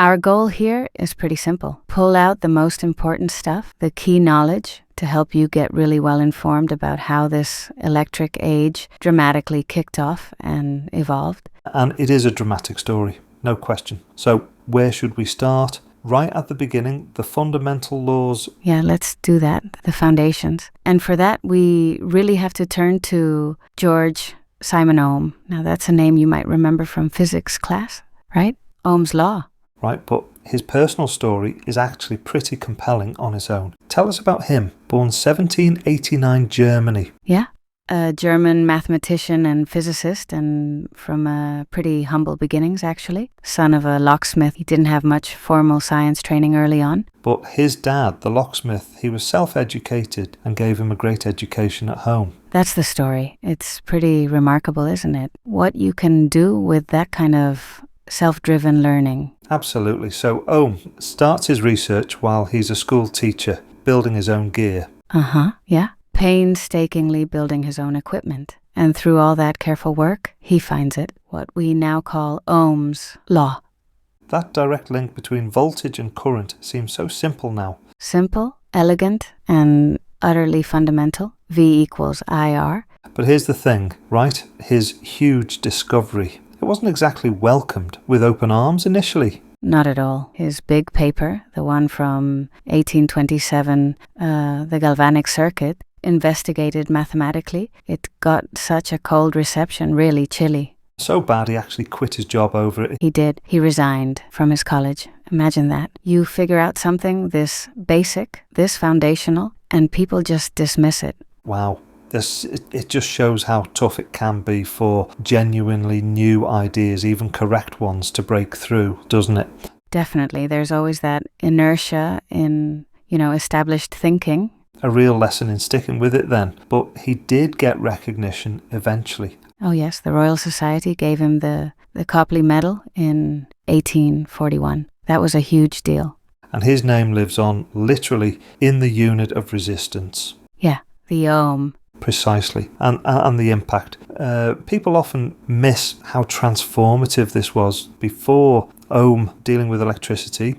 Our goal here is pretty simple. Pull out the most important stuff, the key knowledge, to help you get really well informed about how this electric age dramatically kicked off and evolved. And it is a dramatic story, no question. So where should we start? Right at the beginning, the fundamental laws. Yeah, let's do that, the foundations. And for that, we really have to turn to George Simon Ohm. Now, that's a name you might remember from physics class, right? Ohm's law. Right, but his personal story is actually pretty compelling on its own. Tell us about him. Born 1789 Germany. Yeah, a German mathematician and physicist, and from pretty humble beginnings, actually. Son of a locksmith. He didn't have much formal science training early on. But his dad, the locksmith, he was self-educated and gave him a great education at home. That's the story. It's pretty remarkable, isn't it? What you can do with that kind of self-driven learning. Absolutely. So Ohm starts his research while he's a school teacher, building his own gear. Yeah. Painstakingly building his own equipment. And through all that careful work, he finds it, what we now call Ohm's law. That direct link between voltage and current seems so simple now. Simple, elegant, and utterly fundamental. V equals IR. But here's the thing, right? His huge discovery. It wasn't exactly welcomed with open arms initially. Not at all. His big paper, the one from 1827, the galvanic circuit, investigated mathematically. It got such a cold reception, really chilly. So bad he actually quit his job over it. He did. He resigned from his college. Imagine that. You figure out something this basic, this foundational, and people just dismiss it. Wow. It just shows how tough it can be for genuinely new ideas, even correct ones, to break through, doesn't it? Definitely. There's always that inertia in, established thinking. A real lesson in sticking with it then. But he did get recognition eventually. Oh yes, the Royal Society gave him the Copley Medal in 1841. That was a huge deal. And his name lives on literally in the unit of resistance. Yeah, the ohm. Precisely, and the impact. People often miss how transformative this was. Before Ohm dealing with electricity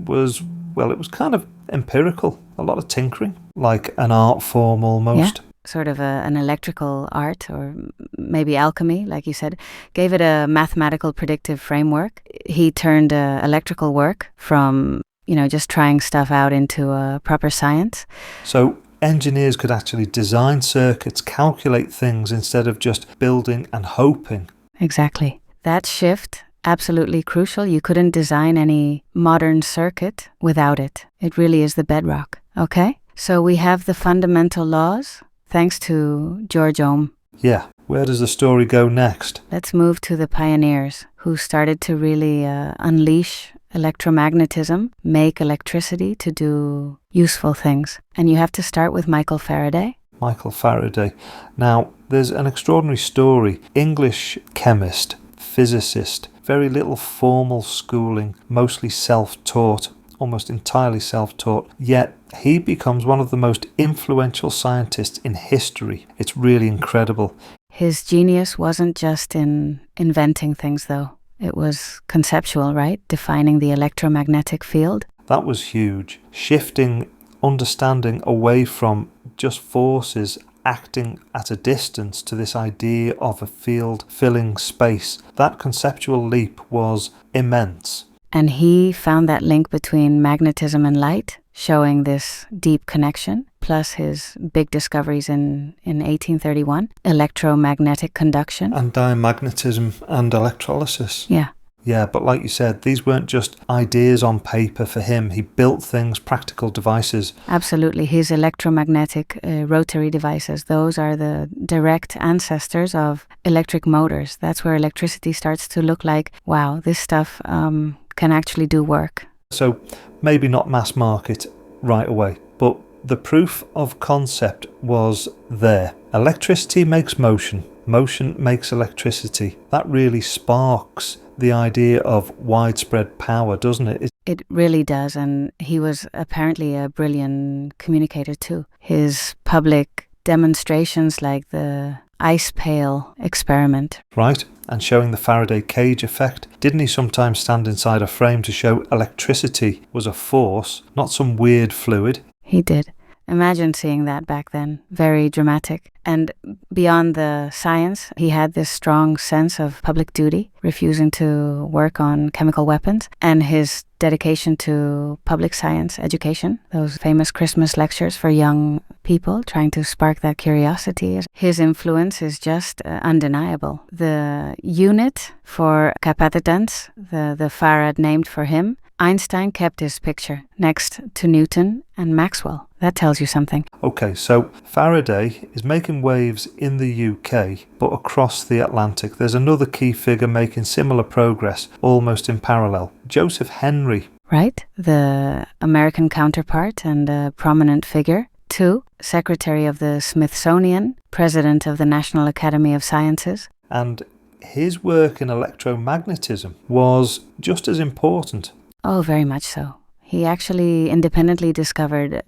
was, it was kind of empirical, a lot of tinkering, like an art form almost. Yeah, sort of an electrical art, or maybe alchemy, like you said, gave it a mathematical predictive framework. He turned electrical work from, just trying stuff out into a proper science. So engineers could actually design circuits, calculate things instead of just building and hoping. Exactly. That shift, absolutely crucial. You couldn't design any modern circuit without it. It really is the bedrock. Okay? So we have the fundamental laws, thanks to George Ohm. Yeah. Where does the story go next? Let's move to the pioneers who started to really unleash electromagnetism, make electricity to do useful things. And you have to start with Michael Faraday. Michael Faraday. Now, there's an extraordinary story. English chemist, physicist, very little formal schooling, mostly self-taught, almost entirely self-taught, yet he becomes one of the most influential scientists in history. It's really incredible. His genius wasn't just in inventing things, though. It was conceptual, right? Defining the electromagnetic field. That was huge. Shifting understanding away from just forces acting at a distance to this idea of a field filling space. That conceptual leap was immense. And he found that link between magnetism and light, showing this deep connection, plus his big discoveries in 1831, electromagnetic conduction. And diamagnetism and electrolysis. Yeah. Yeah, but like you said, these weren't just ideas on paper for him. He built things, practical devices. Absolutely. His electromagnetic rotary devices, those are the direct ancestors of electric motors. That's where electricity starts to look like, wow, this stuff can actually do work. So maybe not mass market right away, but the proof of concept was there. Electricity makes motion. Motion makes electricity. That really sparks the idea of widespread power, doesn't it? It really does, and he was apparently a brilliant communicator too. His public demonstrations like the ice pail experiment. Right, and showing the Faraday cage effect. Didn't he sometimes stand inside a frame to show electricity was a force, not some weird fluid? He did. Imagine seeing that back then. Very dramatic. And beyond the science, he had this strong sense of public duty, refusing to work on chemical weapons, and his dedication to public science education, those famous Christmas lectures for young people, trying to spark that curiosity. His influence is just undeniable. The unit for capacitance, the farad named for him, Einstein kept his picture next to Newton and Maxwell. That tells you something. Okay, so Faraday is making waves in the UK, but across the Atlantic there's another key figure making similar progress, almost in parallel. Joseph Henry. Right, the American counterpart and a prominent figure. 2, Secretary of the Smithsonian, President of the National Academy of Sciences. And his work in electromagnetism was just as important. Oh, very much so. He actually independently discovered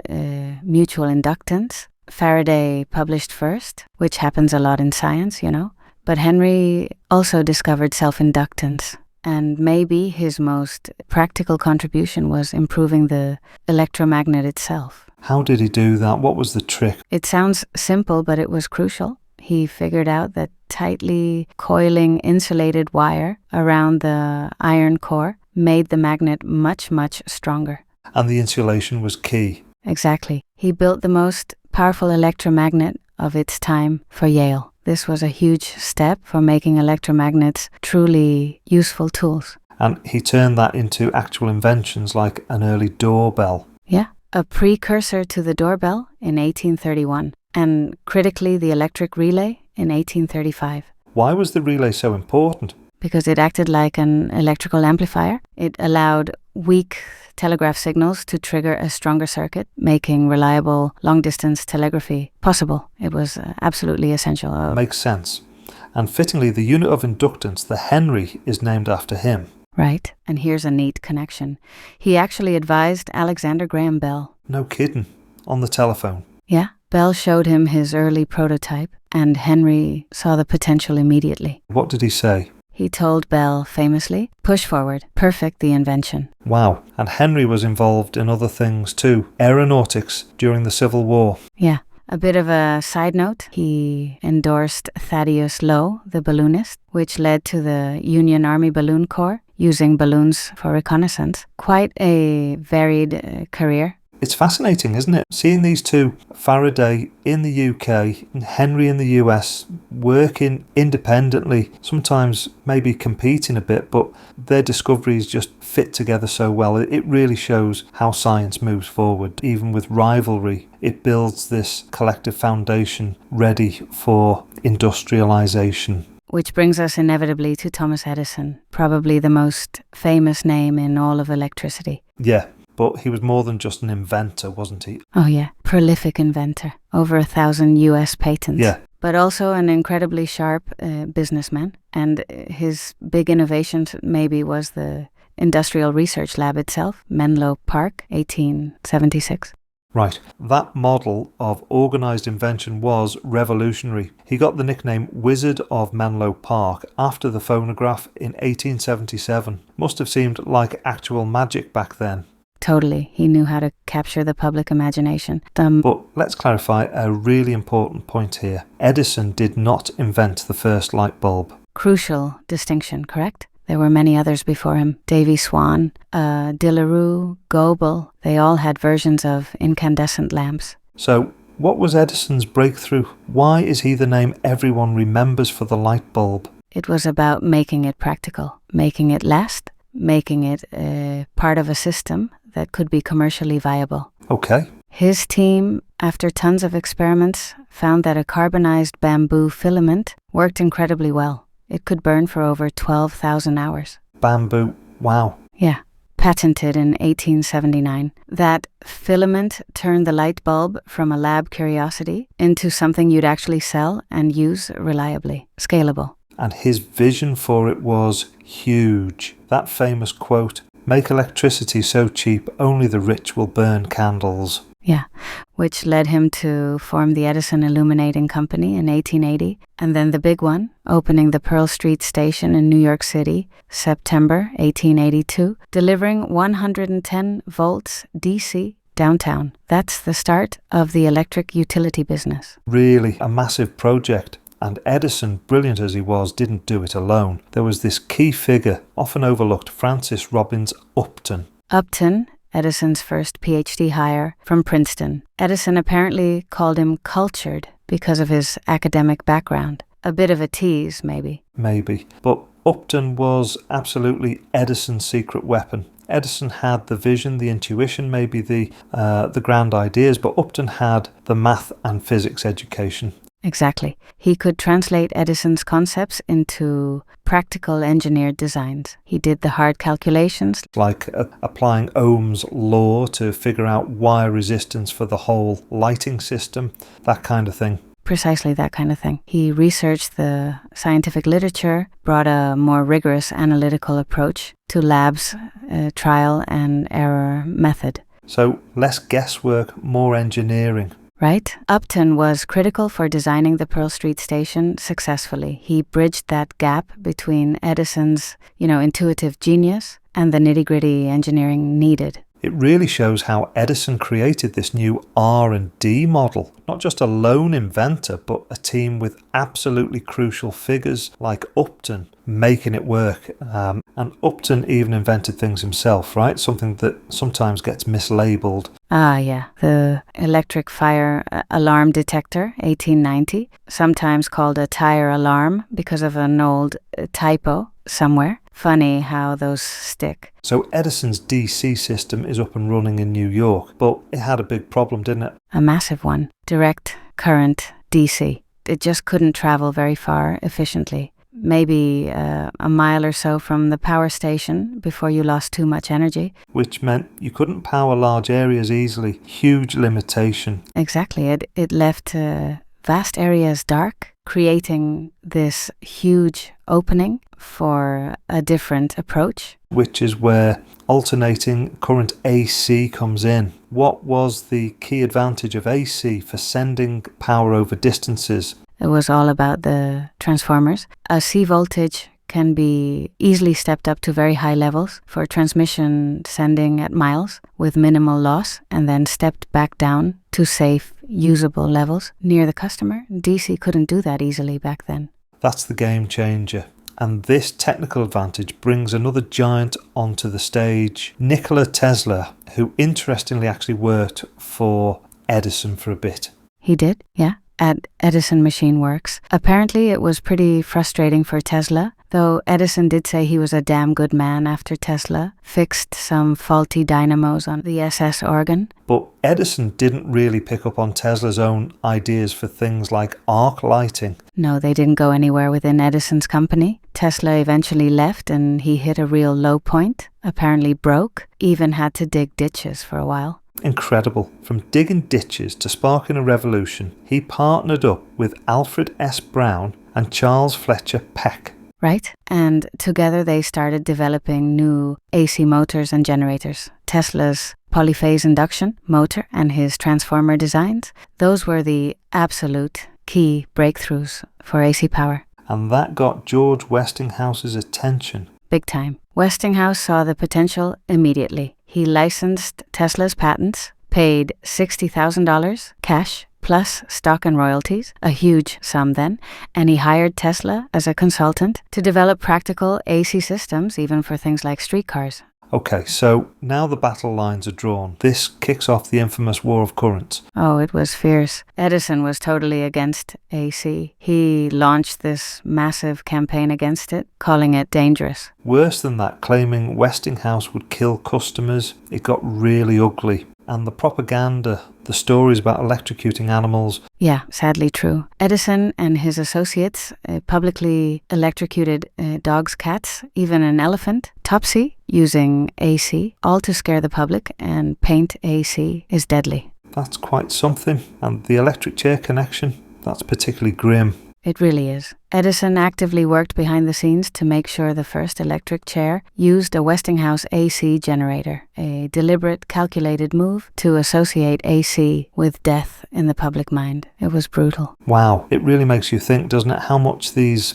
mutual inductance. Faraday published first, which happens a lot in science, you know. But Henry also discovered self-inductance. And maybe his most practical contribution was improving the electromagnet itself. How did he do that? What was the trick? It sounds simple, but it was crucial. He figured out that tightly coiling insulated wire around the iron core made the magnet much, much stronger. And the insulation was key. Exactly. He built the most powerful electromagnet of its time for Yale. This was a huge step for making electromagnets truly useful tools. And he turned that into actual inventions like an early doorbell. Yeah, a precursor to the doorbell in 1831, and critically the electric relay in 1835. Why was the relay so important? Because it acted like an electrical amplifier. It allowed weak telegraph signals to trigger a stronger circuit, making reliable long-distance telegraphy possible. It was absolutely essential. Makes sense. And fittingly, the unit of inductance, the Henry, is named after him. Right, and here's a neat connection. He actually advised Alexander Graham Bell. No kidding. On the telephone. Yeah, Bell showed him his early prototype, and Henry saw the potential immediately. What did he say? He told Bell famously, "Push forward, perfect the invention." Wow. And Henry was involved in other things too. Aeronautics during the Civil War. Yeah. A bit of a side note, he endorsed Thaddeus Lowe, the balloonist, which led to the Union Army Balloon Corps using balloons for reconnaissance. Quite a varied career. It's fascinating, isn't it? Seeing these two, Faraday in the UK and Henry in the US, working independently, sometimes maybe competing a bit, but their discoveries just fit together so well. It really shows how science moves forward. Even with rivalry, it builds this collective foundation ready for industrialization. Which brings us inevitably to Thomas Edison, probably the most famous name in all of electricity. Yeah. But he was more than just an inventor, wasn't he? Oh yeah, prolific inventor. Over 1,000 US patents. Yeah. But also an incredibly sharp businessman. And his big innovations maybe was the Industrial Research Lab itself, Menlo Park, 1876. Right. That model of organised invention was revolutionary. He got the nickname Wizard of Menlo Park after the phonograph in 1877. Must have seemed like actual magic back then. Totally. He knew how to capture the public imagination. But let's clarify a really important point here. Edison did not invent the first light bulb. Crucial distinction, correct? There were many others before him. Davy Swan, De La Rue, Goebel. They all had versions of incandescent lamps. So, what was Edison's breakthrough? Why is he the name everyone remembers for the light bulb? It was about making it practical, making it last, making it part of a system that could be commercially viable. Okay. His team, after tons of experiments, found that a carbonized bamboo filament worked incredibly well. It could burn for over 12,000 hours. Bamboo, wow. Yeah, patented in 1879. That filament turned the light bulb from a lab curiosity into something you'd actually sell and use reliably, scalable. And his vision for it was huge. That famous quote, "Make electricity so cheap only the rich will burn candles." Yeah, which led him to form the Edison Illuminating Company in 1880, and then the big one, opening the Pearl Street Station in New York City, September 1882, delivering 110 volts DC downtown. That's the start of the electric utility business. Really a massive project. And Edison, brilliant as he was, didn't do it alone. There was this key figure, often overlooked, Francis Robbins Upton. Upton, Edison's first PhD hire from Princeton. Edison apparently called him cultured because of his academic background. A bit of a tease, maybe. Maybe. But Upton was absolutely Edison's secret weapon. Edison had the vision, the intuition, maybe the grand ideas, but Upton had the math and physics education. Exactly. He could translate Edison's concepts into practical engineered designs. He did the hard calculations. Like applying Ohm's law to figure out wire resistance for the whole lighting system, that kind of thing. Precisely that kind of thing. He researched the scientific literature, brought a more rigorous analytical approach to labs, trial and error method. So less guesswork, more engineering. Right? Upton was critical for designing the Pearl Street Station successfully. He bridged that gap between Edison's, intuitive genius and the nitty-gritty engineering needed. It really shows how Edison created this new R&D model. Not just a lone inventor, but a team with absolutely crucial figures like Upton making it work. And Upton even invented things himself, right? Something that sometimes gets mislabeled. Ah, yeah. The electric fire alarm detector, 1890, sometimes called a tire alarm because of an old typo somewhere. Funny how those stick. So Edison's DC system is up and running in New York, but it had a big problem, didn't it? A massive one. Direct current DC. It just couldn't travel very far efficiently. Maybe a mile or so from the power station before you lost too much energy. Which meant you couldn't power large areas easily. Huge limitation. Exactly. It left vast areas dark, creating this huge opening for a different approach. Which is where alternating current AC comes in. What was the key advantage of AC for sending power over distances? It was all about the transformers. A C voltage can be easily stepped up to very high levels for transmission sending at miles with minimal loss, and then stepped back down to safe, usable levels near the customer. DC couldn't do that easily back then. That's the game changer. And this technical advantage brings another giant onto the stage, Nikola Tesla, who interestingly actually worked for Edison for a bit. He did, yeah, at Edison Machine Works. Apparently it was pretty frustrating for Tesla, though Edison did say he was a damn good man after Tesla fixed some faulty dynamos on the SS organ. But Edison didn't really pick up on Tesla's own ideas for things like arc lighting. No, they didn't go anywhere within Edison's company. Tesla eventually left and he hit a real low point, apparently broke, even had to dig ditches for a while. Incredible. From digging ditches to sparking a revolution, he partnered up with Alfred S. Brown and Charles Fletcher Peck. Right? And together they started developing new AC motors and generators. Tesla's polyphase induction motor and his transformer designs, those were the absolute key breakthroughs for AC power. And that got George Westinghouse's attention. Big time. Westinghouse saw the potential immediately. He licensed Tesla's patents, paid $60,000 cash plus stock and royalties, a huge sum then, and he hired Tesla as a consultant to develop practical AC systems, even for things like streetcars. Okay, so now the battle lines are drawn. This kicks off the infamous War of Currents. Oh, it was fierce. Edison was totally against AC. He launched this massive campaign against it, calling it dangerous. Worse than that, claiming Westinghouse would kill customers. It got really ugly. And the propaganda, the stories about electrocuting animals. Yeah, sadly true. Edison and his associates publicly electrocuted dogs, cats, even an elephant, Topsy, using AC, all to scare the public, and paint AC is deadly. That's quite something. And the electric chair connection, that's particularly grim. It really is. Edison actively worked behind the scenes to make sure the first electric chair used a Westinghouse AC generator, a deliberate, calculated move to associate AC with death in the public mind. It was brutal. Wow, it really makes you think, doesn't it, how much these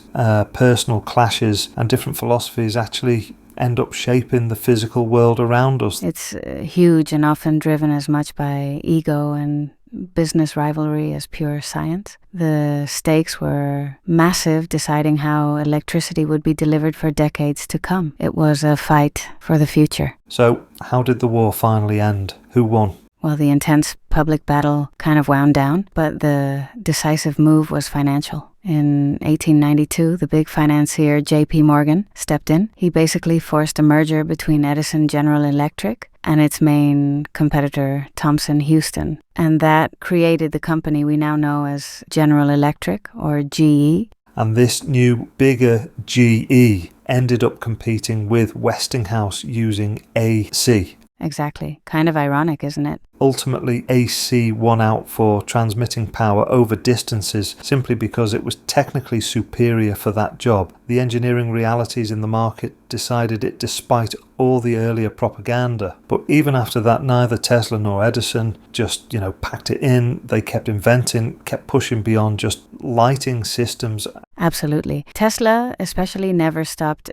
personal clashes and different philosophies actually end up shaping the physical world around us. It's huge and often driven as much by ego and business rivalry as pure science. The stakes were massive, deciding how electricity would be delivered for decades to come. It was a fight for the future. So, how did the war finally end? Who won? Well, the intense public battle kind of wound down, but the decisive move was financial. In 1892, the big financier J.P. Morgan stepped in. He basically forced a merger between Edison General Electric and its main competitor, Thomson Houston. And that created the company we now know as General Electric, or GE. And this new, bigger GE ended up competing with Westinghouse using AC. Exactly. Kind of ironic, isn't it? Ultimately, AC won out for transmitting power over distances simply because it was technically superior for that job. The engineering realities in the market decided it despite all the earlier propaganda. But even after that, neither Tesla nor Edison just, packed it in. They kept inventing, kept pushing beyond just lighting systems. Absolutely. Tesla especially never stopped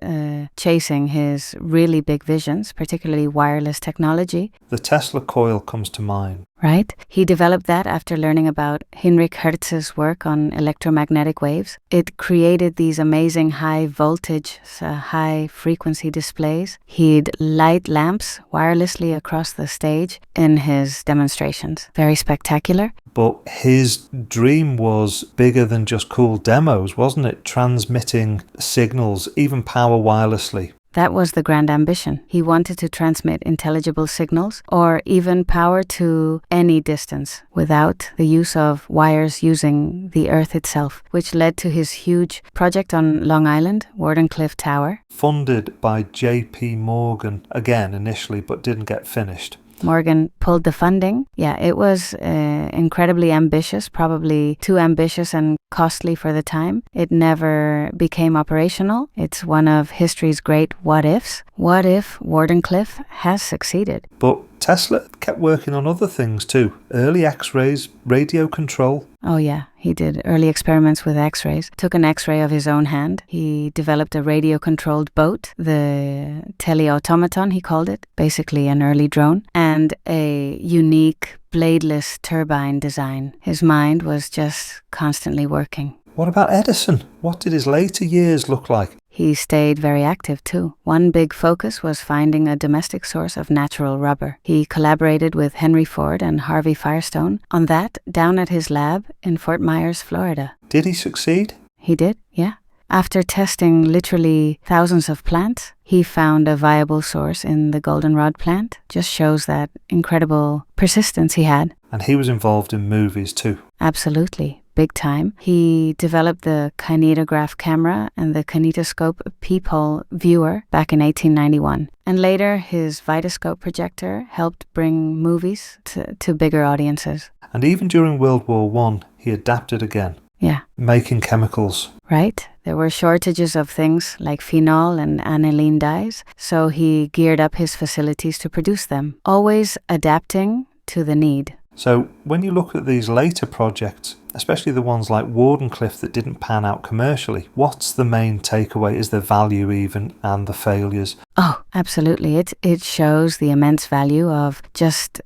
chasing his really big visions, particularly wireless technology. The Tesla coil comes to mind. Right? He developed that after learning about Heinrich Hertz's work on electromagnetic waves. It created these amazing high voltage, high frequency displays. He'd light lamps wirelessly across the stage in his demonstrations. Very spectacular. But his dream was bigger than just cool demos, wasn't it? Transmitting signals, even power wirelessly. That was the grand ambition. He wanted to transmit intelligible signals or even power to any distance without the use of wires using the Earth itself, which led to his huge project on Long Island, Wardenclyffe Tower. Funded by J.P. Morgan, again initially, but didn't get finished. Morgan pulled the funding. Yeah, it was incredibly ambitious, probably too ambitious and costly for the time. It never became operational. It's one of history's great what-ifs. What if Wardenclyffe has succeeded? But Tesla kept working on other things too. Early X-rays, radio control. Oh yeah, he did early experiments with X-rays. Took an X-ray of his own hand. He developed a radio-controlled boat, the teleautomaton he called it, basically an early drone, and a unique bladeless turbine design. His mind was just constantly working. What about Edison? What did his later years look like? He stayed very active too. One big focus was finding a domestic source of natural rubber. He collaborated with Henry Ford and Harvey Firestone on that down at his lab in Fort Myers, Florida. Did he succeed? He did, yeah. After testing literally thousands of plants, he found a viable source in the goldenrod plant. Just shows that incredible persistence he had. And he was involved in movies too. Absolutely. Big time. He developed the kinetograph camera and the kinetoscope peephole viewer back in 1891. And later, his Vitascope projector helped bring movies to bigger audiences. And even during World War I, he adapted again. Yeah. Making chemicals. Right. There were shortages of things like phenol and aniline dyes, so he geared up his facilities to produce them, always adapting to the need. So when you look at these later projects, especially the ones like Wardenclyffe that didn't pan out commercially, what's the main takeaway? Is the value even and the failures? Oh, absolutely. It shows the immense value of just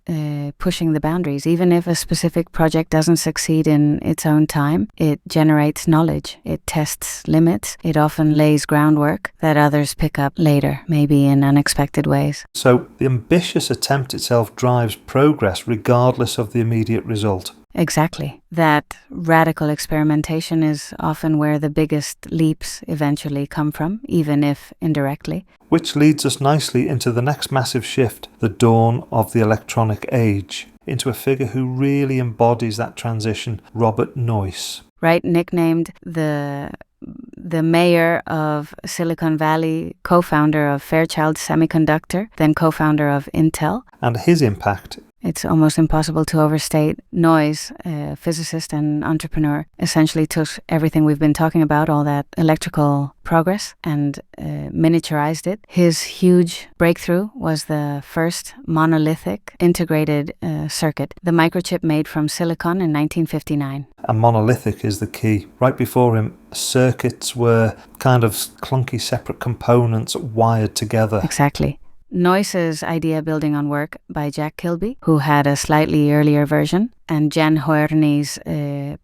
pushing the boundaries. Even if a specific project doesn't succeed in its own time, it generates knowledge. It tests limits. It often lays groundwork that others pick up later, maybe in unexpected ways. So the ambitious attempt itself drives progress regardless of the immediate result. Exactly. That radical experimentation is often where the biggest leaps eventually come from, even if indirectly. Which leads us nicely into the next massive shift, the dawn of the electronic age, into a figure who really embodies that transition, Robert Noyce. Right, nicknamed the mayor of Silicon Valley, co-founder of Fairchild Semiconductor, then co-founder of Intel. And his impact It's almost impossible to overstate. Noyes, a physicist and entrepreneur, essentially took everything we've been talking about, all that electrical progress, and miniaturized it. His huge breakthrough was the first monolithic integrated circuit, the microchip made from silicon in 1959. And monolithic is the key. Right before him, circuits were kind of clunky separate components wired together. Exactly. Noyce's idea building on work by Jack Kilby, who had a slightly earlier version, and Jan Hoerni's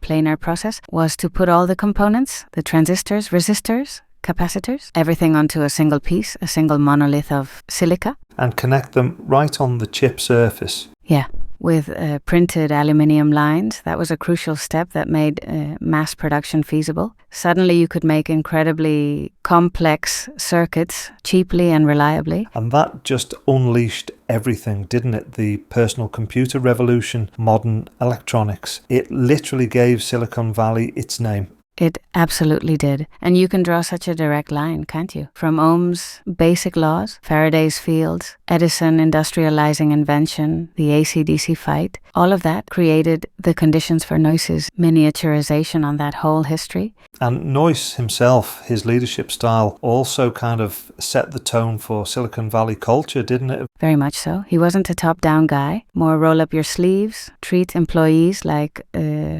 planar process, was to put all the components, the transistors, resistors, capacitors, everything onto a single piece, a single monolith of silica. And connect them right on the chip surface. Yeah, with printed aluminium lines. That was a crucial step that made mass production feasible. Suddenly you could make incredibly complex circuits cheaply and reliably. And that just unleashed everything, didn't it? The personal computer revolution, modern electronics. It literally gave Silicon Valley its name. It absolutely did. And you can draw such a direct line, can't you? From Ohm's basic laws, Faraday's fields, Edison industrializing invention, the AC-DC fight, all of that created the conditions for Noyce's miniaturization on that whole history. And Noyce himself, his leadership style, also kind of set the tone for Silicon Valley culture, didn't it? Very much so. He wasn't a top-down guy. More roll up your sleeves, treat employees like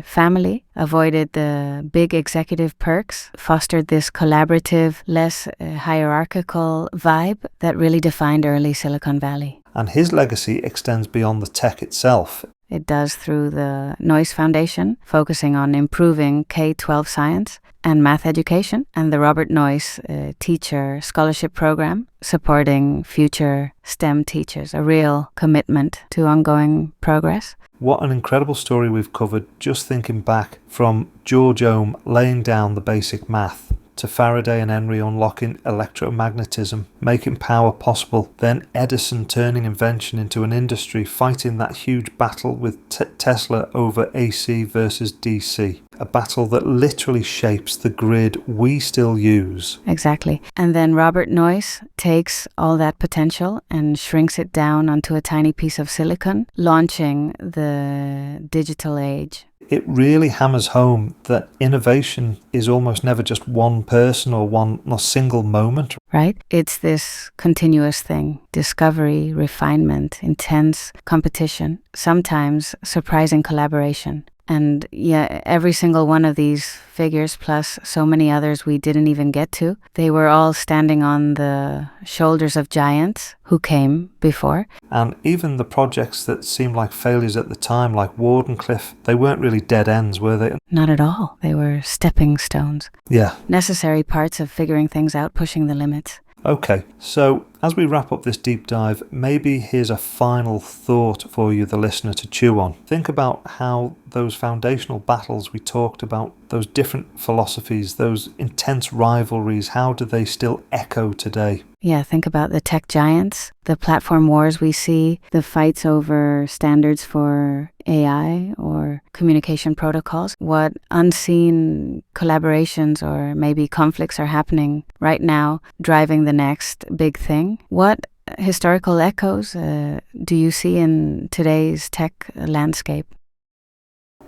family, avoided the big executive perks, fostered this collaborative, less hierarchical vibe that really defined early Silicon Valley. And his legacy extends beyond the tech itself. It does through the Noyce Foundation, focusing on improving K-12 science and math education, and the Robert Noyce Teacher Scholarship Program, supporting future STEM teachers, a real commitment to ongoing progress. What an incredible story we've covered, just thinking back from George Ohm laying down the basic math, to Faraday and Henry unlocking electromagnetism, making power possible, then Edison turning invention into an industry, fighting that huge battle with Tesla over AC versus DC, a battle that literally shapes the grid we still use. Exactly. And then Robert Noyce takes all that potential and shrinks it down onto a tiny piece of silicon, launching the digital age. It really hammers home that innovation is almost never just one person or one single moment. Right? It's this continuous thing. Discovery, refinement, intense competition, sometimes surprising collaboration. And yeah, every single one of these figures, plus so many others we didn't even get to, they were all standing on the shoulders of giants who came before. And even the projects that seemed like failures at the time, like Wardenclyffe, they weren't really dead ends, were they? Not at all. They were stepping stones. Yeah. Necessary parts of figuring things out, pushing the limits. Okay, so as we wrap up this deep dive, maybe here's a final thought for you, the listener, to chew on. Think about how those foundational battles we talked about, those different philosophies, those intense rivalries, how do they still echo today? Yeah, think about the tech giants, the platform wars we see, the fights over standards for AI or communication protocols. What unseen collaborations or maybe conflicts are happening right now, driving the next big thing? What historical echoes do you see in today's tech landscape?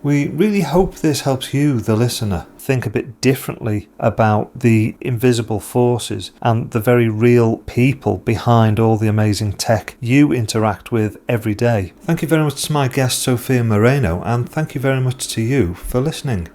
We really hope this helps you, the listener, think a bit differently about the invisible forces and the very real people behind all the amazing tech you interact with every day. Thank you very much to my guest, Sophia Moreno, and thank you very much to you for listening.